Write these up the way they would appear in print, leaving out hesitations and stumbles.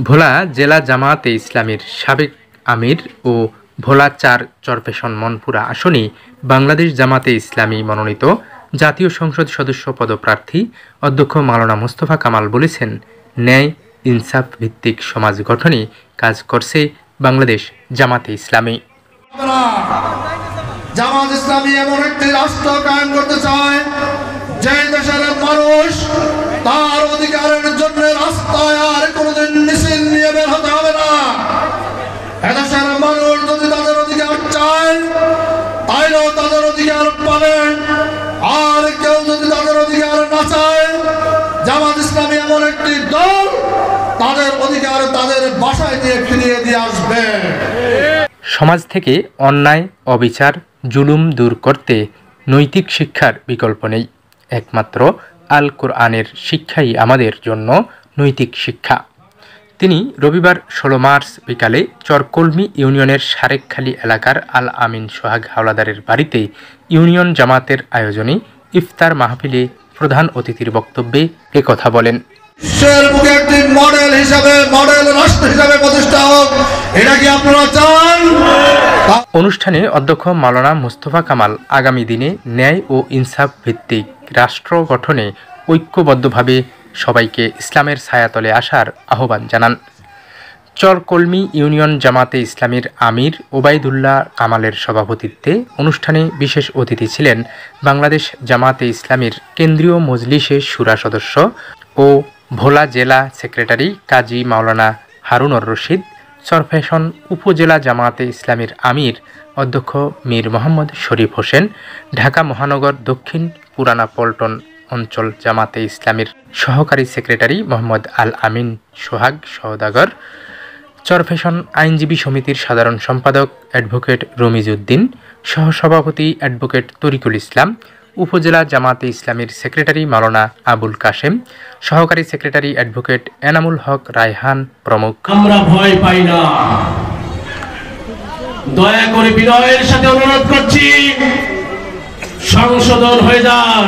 ভোলা জেলা জামায়াতে ইসলামীর সাবেক আমির ও ভোলা ৪ চরফ্যাশন মনপুরা আসনে বাংলাদেশ জামায়াতে ইসলামী মনোনীত জাতীয় সংসদ সদস্য পদপ্রার্থী অধ্যক্ষ মাওলানা মোস্তফা কামাল বলেছেন, ন্যায় ইনসাফ ভিত্তিক সমাজ গঠনে কাজ করছে বাংলাদেশ জামায়াতে ইসলামী। জামায়াত ইসলামী এমন একটি রাষ্ট্র কায়েম করতে চায় যে দেশের মানুষ তার অধিকারের জন্য রাস্তায় আর কোনোদিন মিছিল নিয়ে বের হতে হবে না। এদেশের মানুষ যদি তাদের অধিকার চায় তাইলেও তাদের অধিকার পাবে, আর কেউ যদি তাদের অধিকার না চায় জামায়াত ইসলামী এমন একটি দল তাদের অধিকার তাদের বাসায় দিয়ে ফিরিয়ে দিয়ে আসবে। সমাজ থেকে অন্যায়, অবিচার, জুলুম দূর করতে নৈতিক শিক্ষার বিকল্প নেই। একমাত্র আল কোরআনের শিক্ষাই আমাদের জন্য নৈতিক শিক্ষা। তিনি রবিবার ১৬ মার্চ বিকালে চরকলমি ইউনিয়নের সারেকখালী এলাকার আল আমিন সোহাগ হাওলাদারের বাড়িতে ইউনিয়ন জামাতের আয়োজনে ইফতার মাহফিলে প্রধান অতিথির বক্তব্যে একথা বলেন। অনুষ্ঠানে অধ্যক্ষ মাওলানা মোস্তফা কামাল আগামী দিনে ন্যায় ও ইনসাফ ভিত্তিক রাষ্ট্র গঠনে ঐক্যবদ্ধভাবে সবাইকে ইসলামের ছায়াতলে আসার আহ্বান জানান। চরকলমি ইউনিয়ন জামাতে ইসলামীর আমির ওবায়দুল্লাহ কামালের সভাপতিত্বে অনুষ্ঠানে বিশেষ অতিথি ছিলেন বাংলাদেশ জামাতে ইসলামীর কেন্দ্রীয় মজলিসের শুরা সদস্য ও ভোলা জেলা সেক্রেটারি কাজী মাওলানা হারুনুর রশিদ, চরফ্যাশন উপজেলা জামাতে ইসলামীর আমির অধ্যক্ষ মীর মোহাম্মদ শরীফ হোসেন, ঢাকা মহানগর দক্ষিণ পুরানা পল্টন অঞ্চল জামাতে ইসলামীর সহকারী সেক্রেটারি মোহাম্মদ আল আমিন সোহাগ সওদাগর, চরফ্যাশন আইনজীবী সমিতির সাধারণ সম্পাদক অ্যাডভোকেট রমিজ উদ্দিন, সহসভাপতি অ্যাডভোকেট তরিকুল ইসলাম, উপজেলা জামাতে ইসলামীর সেক্রেটারি মাওলানা আবুল কাশেম, সহকারী সেক্রেটারি অ্যাডভোকেট এনামুল হক রায়হান প্রমুখ। আমরা ভয় পাই না, দয়া করে বিনয়ের সাথে অনুরোধ করছি সংশোধন হয়ে যান।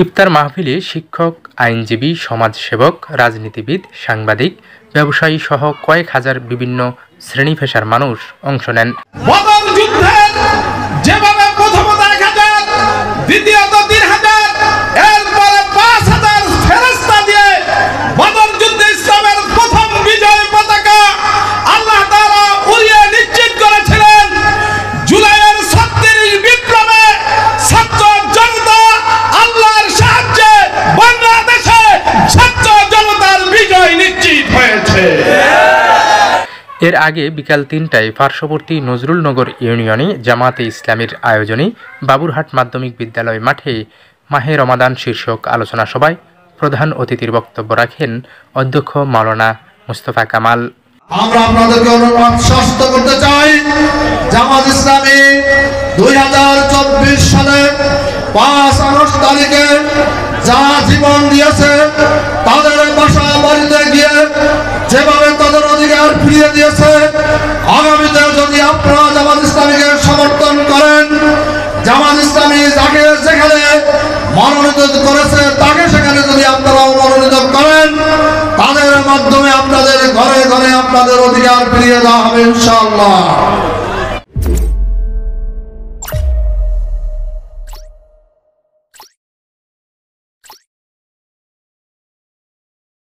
ইফতার মাহফিলে শিক্ষক, আইনজীবী, সমাজসেবক, রাজনীতিবিদ, সাংবাদিক, ব্যবসায়ী সহ কয়েক হাজার বিভিন্ন শ্রেণী পেশার মানুষ অংশ নেন। যেভাবে প্রথমত ১,০০০, দ্বিতীয়ত ৩,০০০, এরপরে ৫,০০০ ফেরেশতা দিয়ে বদর যুদ্ধে ইসলামের প্রথম বিজয় পতাকা আল্লাহ তাআলা উড়িয়ে নিশ্চিত করেছিলেন। জুলাইয়ের ৩৬ বিপ্লবে ছাত্র জনতা আল্লাহর সাহায্যে বাংলাদেশে ছাত্র জনতার বিজয় নিশ্চিত হয়েছে। এর আগে বিকাল ৩টায় পার্শ্ববর্তী নজরুলনগর ইউনিয়নে জামাতে ইসলামীর আয়োজনে বাবুরহাট মাধ্যমিক বিদ্যালয় মাঠে মাহে রমাদান শীর্ষক আলোচনা সভায় প্রধান অতিথির বক্তব্য রাখেন অধ্যক্ষ মাওলানা মোস্তফা কামাল। আমরা আপনাদেরকে আশ্বস্ত করতে চাই, জামাত ইসলামী ২০২৪ সালে ৫ আগস্ট তারিখে যারা জীবন দিয়েছে তাদের বাসা বাড়িতে গিয়ে যেভাবে তাদের অধিকার ফিরিয়ে দিয়েছে, আগামীতে যদি আপনারা জামাত ইসলামীকে সমর্থন করেন, জামাত ইসলামী যাকে যেখানে মনোনীত করেছে তাকে সেখানে যদি আপনারাও মনোনীত করেন, তাদের মাধ্যমে আপনাদের ঘরে ঘরে আপনাদের অধিকার ফিরিয়ে দেওয়া হবে ইনশাআল্লাহ।